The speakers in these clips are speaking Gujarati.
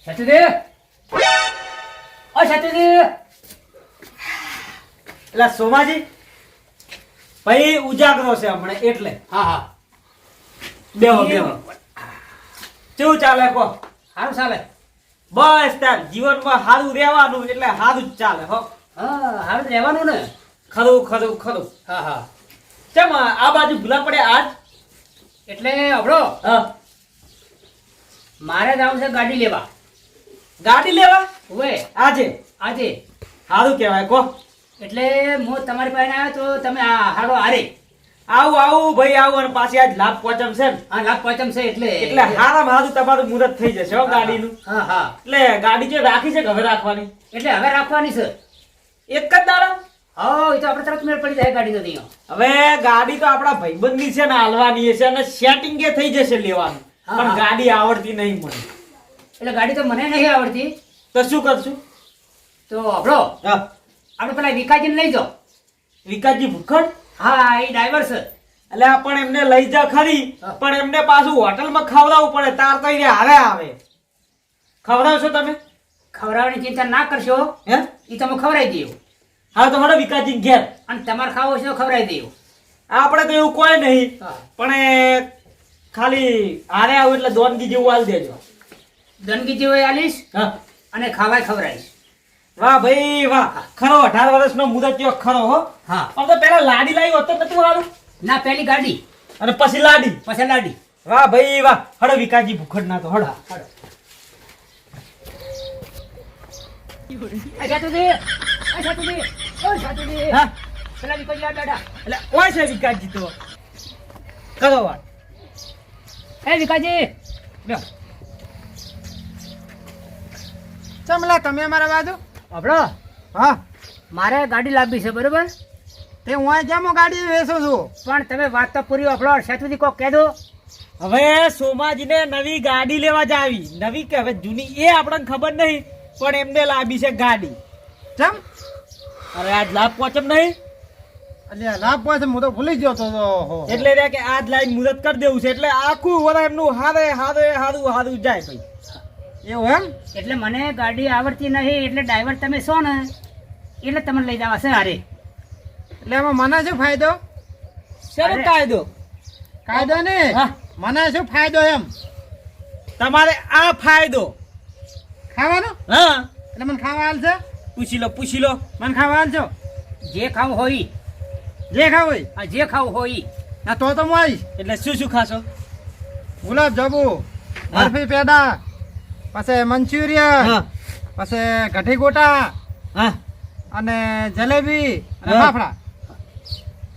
સતુદેવ ઓ સતુદેવ એટલે સોમાજી ભાઈ ઉજાગરો છે હમણાં એટલે હા હા બેહો બેહો કેવું ચાલે કો સારું ચાલે બસ તાર જીવનમાં સારું રહેવાનું એટલે સારું જ ચાલે હો હા સારું જ રહેવાનું ને ખરું ખરું ખરું હા હા ચમ આ બાજુ ભૂલા પડે આજ એટલે અભળો હા મારે જવું છે ગાડી લેવા ગાડી લેવા ઓએ આજે આજે સારું કહેવાય કો એટલે હું તમારી પાસે આવ્યો તો તમે આ હાડો હારે આવું આવું ભાઈ આવું અને પાછી આજ લાભ પહોંચમ છે ને હા લાખ પાંચમ છે એટલે હારામાં હારું તમારું મુહૂર્ત થઈ જશે હો ગાડીનું હા હા એટલે ગાડી જે રાખી છે કે હવે રાખવાની એટલે હવે રાખવાની છે એક જ દાડા હા એ તો આપણે તરત મેળ પડી જાય ગાડી તો ત્યાં હવે ગાડી તો આપણા ભાઈબંધની છે ને હાલવાની છે અને સેટિંગ એ થઈ જશે લેવાનું હા, પણ હા. ગાડી આવડતી નહીં મને એટલે ગાડી તો મને નહીં આવડતી તો શું કરશું તો અભળો હા આપણે પેલા વિકાજીને લઈ જાઓ વિકાસજી ભૂખડ હા એ ડ્રાઈવર છે એટલે આ પણ એમને લઈ જા ખરી હા. પણ એમને પાછું હોટલમાં ખવડાવવું પડે તાર તો એને હારે આવે ખવડાવશો તમે ખવડાવવાની ચિંતા ના કરશો હે એ તમે ખવડાવી દઈએ હા તો હડો વિકાસજી ઘેર અને તમારે ખાવો છે તો ખવડાવી દઈએ આપણે તો એવું કોઈ નહીં હા પણ એ ખાલી હારે આવું એટલે દોનગી જેવું આલ દેજો દનગી જેવો આલીશ હા અને ખાવાય ખવડાવીશ વાહ ભાઈ વાહ ખરો 18 વર્ષનો મુદત થયો ખરો હો હા પણ તો પેલા લાડી લાવી હોત તો નતું સારું ના પેલી ગાડી અને પછી લાડી પછી લાડી વાહ ભાઈ વાહ હડો વિકાસજી ભૂખડ ના તો હડો અચ્છા તું દે હા પેલા વિકોજી આ દાડા એટલે ઓય છે વિકાસજી તો કરો વાત એ વિકાજી લ્યો ચમલા તમે અમારા બાજુ આપણો હા મારે ગાડી લાવવી છે બરોબર તે હું આ જેમ ગાડી વેચું છું પણ તમે વાત તો પૂરી આપણો સેતુજી કોક કહી દો હવે સોમાજીને નવી ગાડી લેવા જાવી નવી કે હવે જૂની એ આપણને ખબર નહીં પણ એમને લાવી છે ગાડી ચમ અરે આજ લાભ પહોંચમ નહીં એટલે લાભ પાસે હું તો ભૂલી ગયો તો હો. એટલે રે કે આજ લાઈન મુદત કરી દેવું છે એટલે આખું વરા એમનું હારે હારે હારું હારું જાય ભાઈ એવું એમ એટલે મને ગાડી આવડતી નહીં એટલે ડ્રાઈવર તમે છો ને એટલે તમને લઈ જવા છે હારે એટલે એમાં મને શું ફાયદો શેનો અરે. કાયદો કાયદો ને હા. મને શું ફાયદો એમ તમારે આ ફાયદો ખાવાનો હા એટલે મને ખાવા હાલ છે પૂછી લો મને ખાવા હાલ છો જે ખાવું હોય જે ખાવું હોય આ જે ખાવું હોય ના તો હું આવીશ એટલે શું શું ખાશો ગુલાબ જાંબુ હા. બરફી પેડા પછી મંચુરિયન હા પછી કઢી ગોટા હા અને જલેબી અને હા. ફાફડા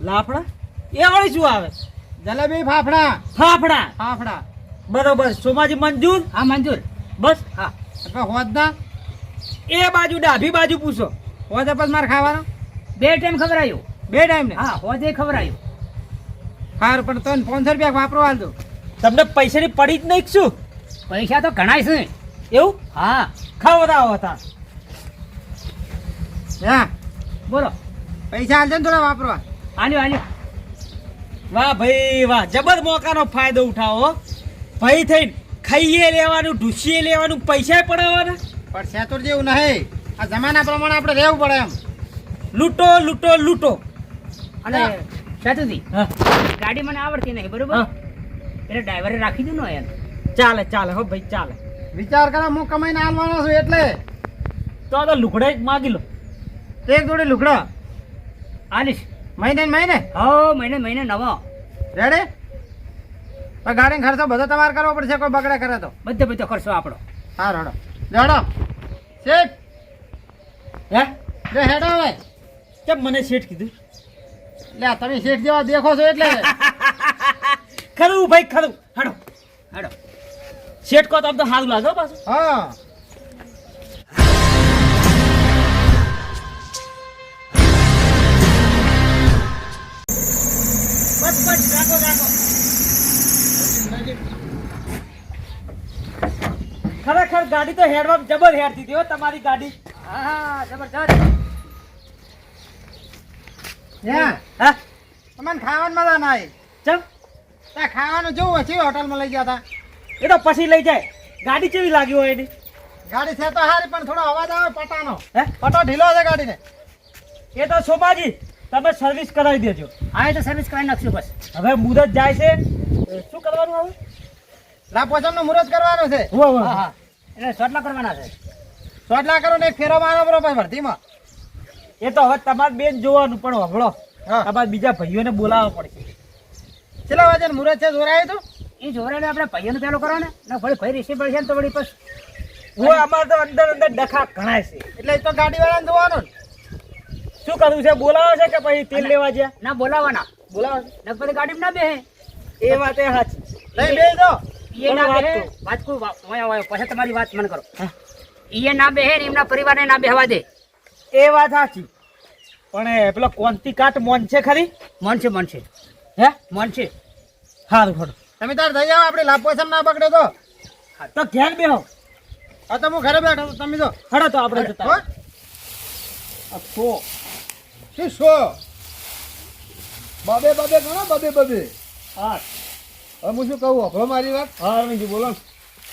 લાફડા એ વળી શું આવે જલેબી ફાફડા ફાફડા ફાફડા બરોબર સોમાજી મંજૂર હા મંજૂર બસ હા એટલે હોદના એ બાજુ ડાભી બાજુ પૂછો હોદે પછી મારે ખાવાનો 2 ટાઈમ ખવડાયું બે ટાઈમ ને હા હોજે ખવડાયું સારું પણ તને 500 રૂપિયા વાપરો હાલ દો તમને પૈસાની પડી જ નહીં કે શું પૈસા તો ઘણાય છે એવું હા ખવડાવો હતા હા બોલો પૈસા હાલ છે ને થોડા વાપરવા આલ્યો આલ્યો વાહ ભાઈ વાહ જબર મોકાનો ફાયદો ઉઠાવો હો. ભાઈ થઈને ખાઈએ લેવાનું ઢૂસીએ લેવાનું પૈસા પડાવવાના પણ સેતુર જેવું નહીં આ જમાના પ્રમાણે આપણે રહેવું પડે એમ લૂંટો લૂંટો લૂંટો અને સેતુજી હા ગાડી મને આવડતી નહીં બરોબર હા. એટલે ડ્રાઈવરે રાખી દો ને યાર ચાલે ચાલે હો ભાઈ ચાલે વિચાર કરો હું કમાઈને હાલવાનો છું એટલે તો આ તો લુકડે માગી લો એક જોડે લુગડો આલીશ મહિને ને મહિને હો મહિને મહિને નવો રેડે પણ ગાડી ખર્ચો બધો તમારે કરવો પડશે કોઈ બગડે કરે તો બધો ખર્ચો આપણો હા રડો રડો શેઠ હે રે હેડો હવે કેમ મને શેઠ કીધું લે તમે શેઠ જેવા દેખો છો એટલે ખરું ભાઈ ખરું હાડો હાડો શેઠ કહો તો આમ તો સારું લાગે હો પાછું હા બસ બસ રાખો રાખો ખરેખર ગાડી તો હેડવામાં જબર હેડતી હતી હો તમારી ગાડી હા હા જબરદસ્ત ત્યાં હા તમને ખાવાનું મજા ના આવી ચમ ત્યાં ખાવાનું જોવું હશે હોટલમાં લઈ ગયા હતા એ તો પછી લઈ જાય ગાડી કેવી લાગી હોય એની ગાડી છે તો હારી પણ થોડો અવાજ આવે પટાનો હે પટો ઢીલો છે ગાડીને. એ તો સોમાજી તમે સર્વિસ કરાવી દેજો. હા એ તો સર્વિસ કરાવી નાખશું બસ. હવે મુદત જાય છે શું કરવાનું હવે લાભ પોચમનું મુહૂર્ત કરવાનું છે. હા હા એટલે સોટલા કરવાના છે. સોટલા કરો ને એક ફેરો મારો બરોબર ભરતીમાં. એ તો હવે તમારે બેન જોવાનું પણ હભળો હા. તમારે બીજા ભાઈઓને બોલાવવા પડશે. ચલો વાજે મુહૂર્ત છે જોરાયું તું. એ જોડે આપણે ભાઈઓનું પેલું કરવાનું ને વળી ભાઈ રિસીવ પડશે ને તો વળી પછી હું અમારે તો અંદર અંદર ડખા ઘણાય છે. એટલે એ તો ગાડી વાળાને જોવાનું ને. શું કરવું છે બોલાવો છે કે પછી તેલ લેવા ગયા ના બોલાવાના બોલાવો ને પછી ગાડીમાં ના બેહે એ વાત એ સાચી. લઈ બે દો. એ ના વાત બેહે કરો. વાત કહું પછી તમારી વાત મને કરો. એ ના બેહે ને એમના પરિવારને ના બેહવા દે. એ વાત સાચી પણ એ પેલો કોંતી કાટ મોન છે ખરી મનશે મનશે હે મનશે. સારું ખરું તમે તાર થઈ જાઓ આપણે લાભ પોચમ ના પકડે તો. તો ઘેર બેહો હા તો હું ઘરે બેઠો છું, તમે તો હડો તો આપણે જતા હો? આ તો શું શો બબે બબે ગણો બબે બબે. હા હવે હું શું કહું હભળો મારી વાત. હા રણજી બોલો ને.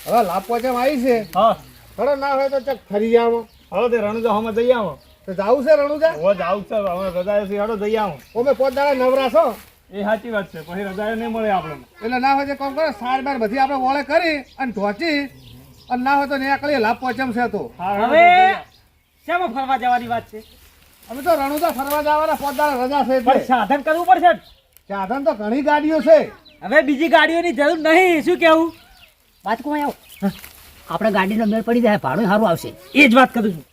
હવે લાભ પોચમ આવી છે. હા થોડો ના હોય તો ચક ફરી જાવ. હવે તે રણુજા હમે જઈ આવો તો જાવું છે રણુજા. હવે જાવ છે હવે રજા છે હડો જઈ આવો ઓમે પોત દાડા નવરા છો એ સાચી વાત છે પછી રજા નહીં મળે આપણને એટલે ના હોય તો કોમ કરો સાર બાર બધી આપણે વોળે કરી અને ઢોચી અને ના હોય તો નીકળીએ લાભ પોચમ છે તો. હવે શેમાં ફરવા જવાની વાત છે અમે તો રણુજા ફરવા જવાના પોત દાડા રજા છે પણ એટલે. સાધન કરવું પડશે ને. સાધન તો ઘણી ગાડીઓ છે. હવે બીજી ગાડીઓની જરૂર નહીં શું કેવું વાત કહું આવો આપણે ગાડીનો મેળ પડી જાય ભાડું સારું આવશે. એ જ વાત કરું છું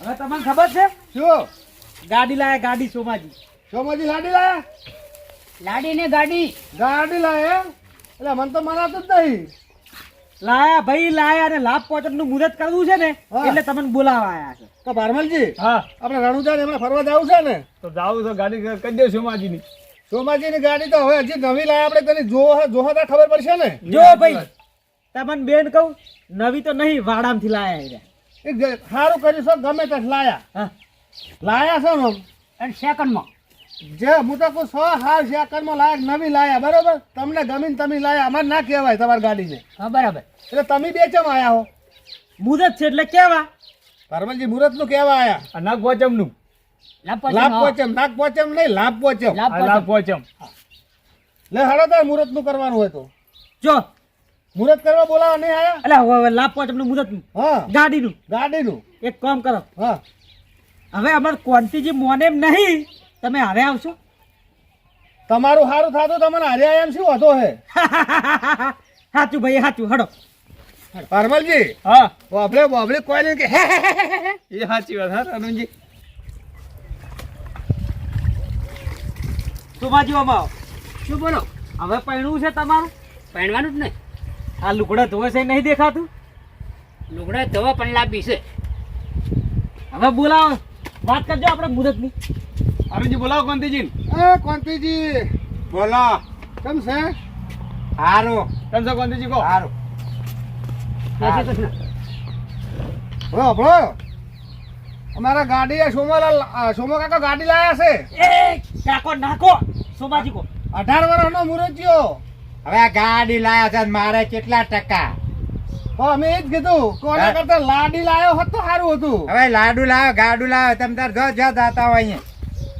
હવે તમને ખબર છે શું ગાડી લાયા ગાડી સોમાજી સોમાજી લાડી લાયા. લાડી ને ગાડી ગાડી લાયા એટલે મને તો મનાતું જ નહીં. લાયા ભાઈ લાયા અને લાભ પોચમનું મુહૂર્ત કરવું છે ને હા. એટલે તમને બોલાવા આયા છે તો ભારમલજી હા આપણે રણુજા ને હમણાં ફરવા જવું છે ને. તો જાવ તો ગાડી કરી દે સોમાજીની સોમાજીની ગાડી તો હવે હજી નવી લાયા આપણે તેની જોહો તો ખબર પડશે ને. જો ભાઈ તમને બેન કહું નવી તો નહીં વાડામથી લાયા એ સારું કર્યું છો ગમે તે લાયા. હા લાયા છો ને અને સેકન્ડમાં જે હું તો કહું 100 હાર સેકન્ડમાં લાયક નવી લાયા બરોબર. તમને ગમીને તમે લાયા અમારે ના કહેવાય તમારી ગાડીને. હા બરાબર. એટલે તમે બે ચમ આયા હો. મુહૂર્ત છે એટલે કેવા ભારમલજી મુહૂર્ત નું કેવા આયા. નાગ પોચમનું લાભ લાભ પહોંચે પોચમ નાગ પોચમ નહીં લાભ પોચમ. લાભ પહોંચે. પોચમ લે હળો તાર મુહૂર્ત નું કરવાનું હોય તો જો મુહૂર્ત કરવા બોલાવા નહીં આયા. એટલે હવે લાભ પોચમનું મુહૂર્ત હા ગાડીનું ગાડીનું. એક કામ કરો હા હવે અમારે ક્વોન્ટિટી મોને એમ નહીં તમે હારે આવશો તમારું સારું થતું તમને હારે આયા એમ શું હતો હે. સાચું ભાઈ સાચું હડો ભારમલજી હા બોબલે બોબલે કોઈ નહીં કે હે હે હે હે હે. એ સાચી વાત હા અરુણજી સુમાજી અમાવ શું બોલો હવે પૈણું છે તમારું પહેરવાનું જ નહીં. આ લુગડા ધોવે છે નહીં દેખાતું લુગડા ધોવા પણ લાંબી છે. હવે બોલાવો વાત કરજો આપણે મુહૂર્તની અરુણજી બોલાવો કોંતીજી એ કોંતીજી બોલો કેમ છે. સારું કેમ છો કોંતીજી કહો સારું. જય શ્રી કૃષ્ણ. હવે હભળો અમારા ગાડી સોમો કાકા ગાડી લાયા છે. એ કાકો નાખો સોમાજી કો 18 વર્ષનો મુરતિયો. હવે આ ગાડી લાયા છે મારે કેટલા ટકા તો અમે એ જ કીધું કોના કરતા લાડી લાયો હોત તો સારું હતું. હવે લાડુ લાવો ગાડુ લાવો તમે તાર જો જો જાતા હોય અહીંયા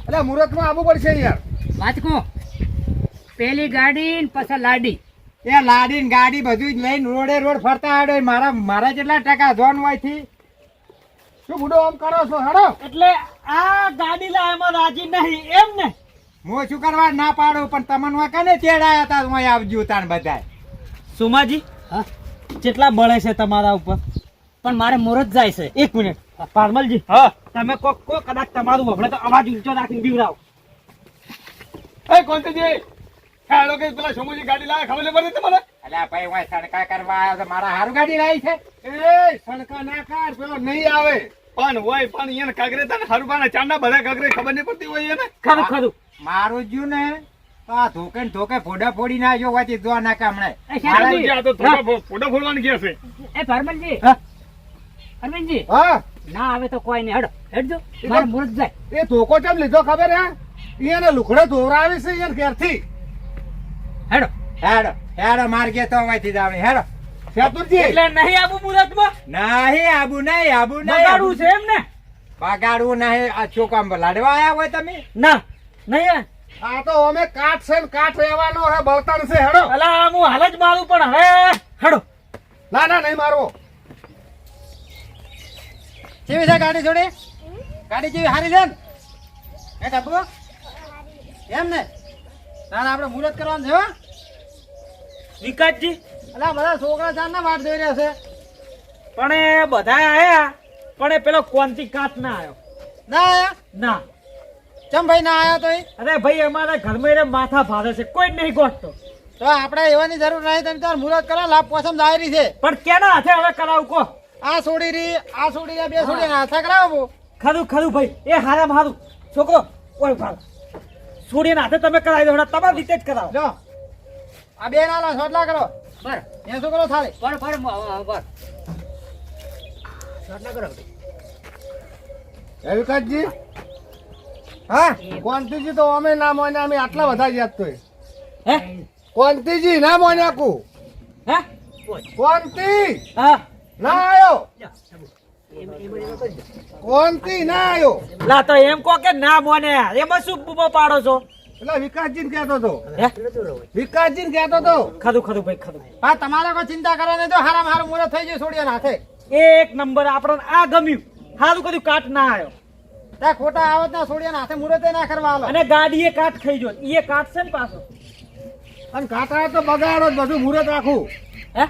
એટલે મુહૂર્તમાં આવવું પડશે યાર. વાત કહું પેલી ગાડી ને પછી લાડી. એ લાડી ને ગાડી બધું જ લઈને રોડે રોડ ફરતા આવડે મારા કેટલા ટકા જોન હોય થી શું બુડો આમ કરો છો હેડો. એટલે આ ગાડી લાવવામાં રાજી નહીં એમ ને હું શું કરવા ના પાડું પણ તમને કને ચેડાયા હતા હું આવજો તાણ બધાય સોમાજી હા કેટલા બળે છે તમારા ઉપર પણ મારે મુહૂર્ત જાય છે. એક મિનિટ પારમલજી હા તમે કોક કદાચ તમારું હમણે તો અવાજ ઊંચો રાખીને બીવરાવો એ કોંતીજી હેડો કે પેલા સોમુજી ગાડી લાવે ખબર નહીં પડતી તમને અલ્યા ભાઈ હું સણકા કરવા આવ્યો તો મારા હારું ગાડી લાવી છે એ સણકા ના કર પેલો નહીં આવે. પણ હોય પણ એને કાગરે તને હારું પાને ચાંદા બધા કાગરે ખબર નહીં પડતી હોય એને ખરું ખરું મારું જ્યું ને તો આ ધોકે ને ધોકે ફોડા ફોડી નાખ્યો હોય જો ના કામણે એ શાંતિ. આ તો થોડા ફોટો ફોડવાનું કે છે એ ભરમલજી હા અરવિંદજી હા ના આવે તો કોઈ નહીં. હેડો હેડજો મારે મુહૂર્ત જાય. એ ધોકો ચમ લીધો ખબર હે એને લુખડે ધોરાવી છે યાર ઘેરથી. હેડો હેડો હેડો માર્ગે તો અહીંથી જાવ હેડો શેતુરજી એટલે નહીં આબુ મુહૂર્તમાં નહીં આબુ નહીં બગાડવું છે એમ ને? બગાડવું નહીં. આ છોકરા લાડવા આયા હોય તમે? ના નહીં. આ તો અમે કાઠ છે ને કાઠ રહેવાનો હે બળતણ છે હેડો. અલા હું હાલ જ મારું પણ હવે હેડો. ના ના નહીં મારવો. કેવી છે ગાડી જોડે? ગાડી કેવી હારી છે ને? હે ટપુ એમ ને? તારે આપણે મુહૂર્ત કરવાનું છે હો. વિકાસજી અલા બધા છોકરા ચાર ના વાટ જોઈ રહ્યા છે. પણ એ બધા આયા પણ એ પેલો કોંતી કાટ ના આવ્યો. ના આયા? ના ચમ ભાઈ ના આયા તો? અરે ભાઈ અમારા ઘરમાં એને માથા ભારે છે, કોઈ જ નહીં ગોઠતો. તો આપણે એવાની જરૂર નહીં. તમે તાર મુહૂર્ત કરો. લાભ પોસમ દાયરી છે. પણ કેના હાથે હવે કરાવું કો? આ છોડી રહી, આ છોડી રહ્યા, બે છોડી હાથા કરાવો. ખરું ખરું ભાઈ, એ હારામાં હારું છોકરો ઓય ભાર છોડીને હાથે તમે કરાવી દો. તમારી રીતે જ કરાવો. જો આ બે નાલા સોટલા કરો. બર એ શું કરો થાળી? બર બર બર સોટલા કરો. હે વિકાસજી હા કોંતીજી તો અમે ના મોન્યા, અમે આટલા બધા યાદ તો હે કોંતીજી ના મોન્યા કુ હે કોંતી હા ના આયો. કોંતી ના આયો. લા તો એમ કહો કે ના મોને, એમાં શું બૂમો પાડો છો? એટલે વિકાસજી ને કહેતો હતો. હે વિકાસજી ને કહેતો હતો. ખરું ખરું ભાઈ ખરું. હા તમારે કોઈ ચિંતા કરો નહીં. તો હારામાં હારું મુહૂર્ત થઈ ગયું છોડીને હાથે. એક નંબર આપણને આ ગમ્યું. સારું કર્યું કાટ ના આવ્યો. ત્યાં ખોટા આવત ના છોડીને હાથે મુહૂર્ત ના કરવા આલો. અને ગાડી એ કાટ ખાઈ જો. એ કાટ છે ને પાછો. અને કાકા તો બગાડો જ બધું મુહૂર્ત રાખું. હે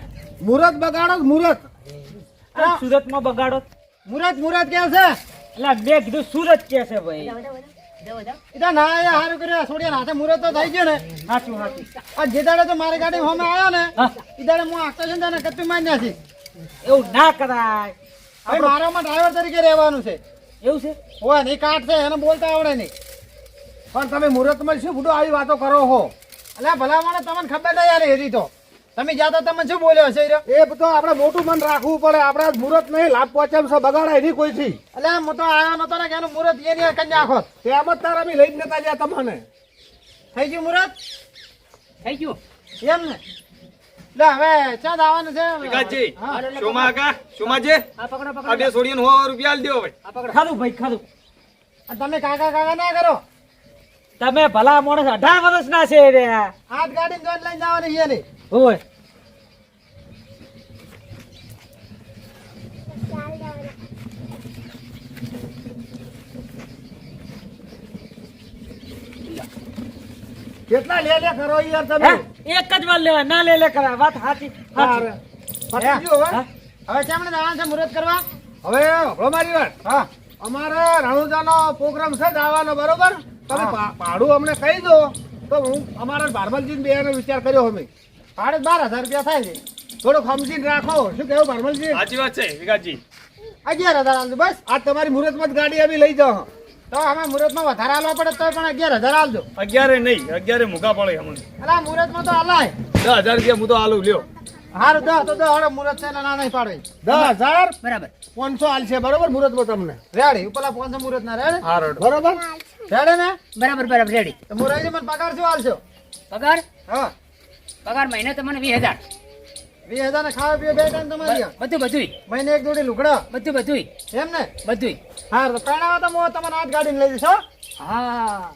મુહૂર્ત બગાડો જ મુહૂર્ત. આ સુરતમાં બગાડો. મુહૂર્ત મુહૂર્ત કે છે? એટલે મેં કીધું સુરત કે છે ભાઈ. એટલે ના એ હારું કર્યું. છોડીને હાથે મુહૂર્ત તો થઈ ગયું ને. સાચું સાચું. આ જે દાડે તો મારી ગાડી હોમે આવ્યો ને હા એ દાડે હું આખતો છે ને કત્તી મારી નાખી. એવું ના કરાય. હવે મારામાં ડ્રાઈવર તરીકે રહેવાનું છે. એવું છે? હોય ને એ કાટ છે એને બોલતા આવડે નહીં. પણ તમે મુહૂર્તમાં શું બધું આવી વાતો કરો છો? એટલે ભલા મને તમને ખબર નહીં યાર એરી તો. તમે જાતા તમે શું બોલ્યો હશે રે? એ તો આપણે મોટું મન રાખવું પડે. આપણે મુહૂર્ત નહીં લાભ પહોંચાડ છે બગાડાય નહીં કોઈથી. એટલે હું તો આવ્યો નતો ને કે એનું મુહૂર્ત એની કઈ નાખો. તેમ જ તાર અમે લઈ જ નતા ગયા તમને. થઈ ગયું મુહૂર્ત થઈ ગયું. એમ ને? લે હવે ચાંદ આવવાનું છે. વિકાસજી હા. શોમા કા શોમાજી આ પકડો આ પકડો બે છોડીને 100 રૂપિયા આલી દ્યો ભાઈ. આ પકડો. ખરું ભાઈ ખરું. અને તમે કાકા કાકા ના કરો. તમે ભલા માણસ 18 વર્ષના છે રે. હાથ ગાડીને જોઈને લઈને જવાની છે નહીં. હોય કેટલા લે લે કરો યાર હે? તમે. એક જ વાર લેવા ના લે કરાય. વાત સાચી સાચી. પતી ગયું હવે. હા? હવે કેમણે જવાનું છે મુહૂર્ત કરવા? હવે સાંભળો મારી વાત. હા અમારે રણુજાનો પ્રોગ્રામ છે જવાનો બરોબર. તમે હા. ભાડું અમને કહી દો તો હું અમારા ભારમલજી બે નો વિચાર કર્યો અમે. ભાડે 12,000 રૂપિયા થાય છે. થોડું સમજીને રાખો. શું કેવું ભારમલજી? સાચી વાત છે વિકાસજી. 11,000 આલજો બસ. આ તમારી મુહૂર્તમાં જ ગાડી અમે લઈ જાઓ. તો અમે મુહૂર્તમાં વધારે આલવા પડે તો પણ 11,000 આલજો. 11 નહીં 11 મૂકા પડે અમને. અલા મુહૂર્તમાં તો આલાય. 10,000 રૂપિયા હું તો આલું લ્યો. હારું દો તો દો હળો મુહૂર્ત છે ને ના નહીં પાડવી. 10,000 બરાબર. 500 હાલ છે બરોબર મુહૂર્તમાં તમને. રેડી ઉપલા 500 મુહૂર્ત ના રેડી હા રોડ. બરોબર. રેડી ને? બરાબર બરાબર રેડી. તો મુહૂર્ત મને પગાર શું આલશો? પગાર હા પગાર મહિને તમને 20,000. 20,000 ને ખાવા પીવા બે ટાઈમ તમારી બધું બધુંય મહિને એક જોડી લુગડા બધું બધુંય એમ ને? બધુંય. હા તો પહેણાવા તો હું તમને હાથ ગાડીને લઈ જઈશ હો. હા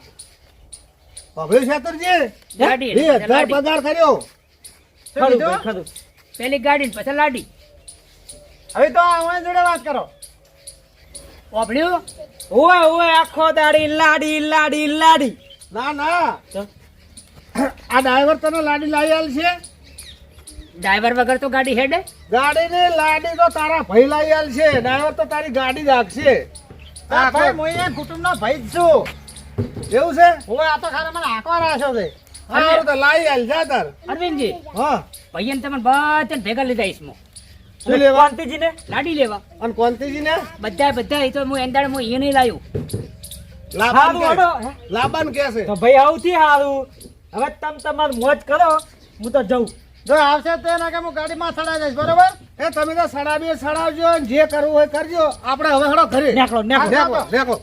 પગલું શેતરજી ગાડી 20,000 પગાર કર્યો. શું ખરું કીધું? ભાઈ ખરું. પેલી ગાડી ને પછી લાડી. હવે તો અમારી જોડે વાત કરો. ઓભળ્યું? ઓય ઓય આખો દાડી લાડી લાડી લાડી. ના ના તો? આ ડ્રાઈવર તને લાડી લાવી આલ છે. ડ્રાઈવર વગર તો ગાડી હેડે. ગાડી ને લાડી તો તારા ભાઈ લાવી આલ છે. ડ્રાઈવર તો તારી ગાડી જ હાંકશે. હા ભાઈ હું અહીંયા કુટુંબનો ભાઈ જ છું. એવું છે? હું આ તો ખાલી મને હાંકવા રાખ્યો છે. સારું તો લાવી આલ જા તાર. અરવિંદજી હા ભાઈને તમે બધાને ભેગા લીધા ઈસમો શું લેવા? કોંતીજીને લાડી લેવા. અને કોંતીજી ને બધા એ તો હું એંદાડે હું એ નહીં લાવ્યું. લાબાન હારું કે હાલો. હે? લાબાન કે છે. તો ભાઈ આવતી હારું. હવે તમે તમારું મોજ કરો, હું તો જઉં. જો આવશે તો એના કે હું ગાડીમાં ચડાવી દઈશ બરોબર. એ તમે તો સડાવીએ સડાવજો અને જે કરવું હોય કરજો. આપણે હવે હળો ઘરે નેકળો નેકળો. નેકળો નેકળો.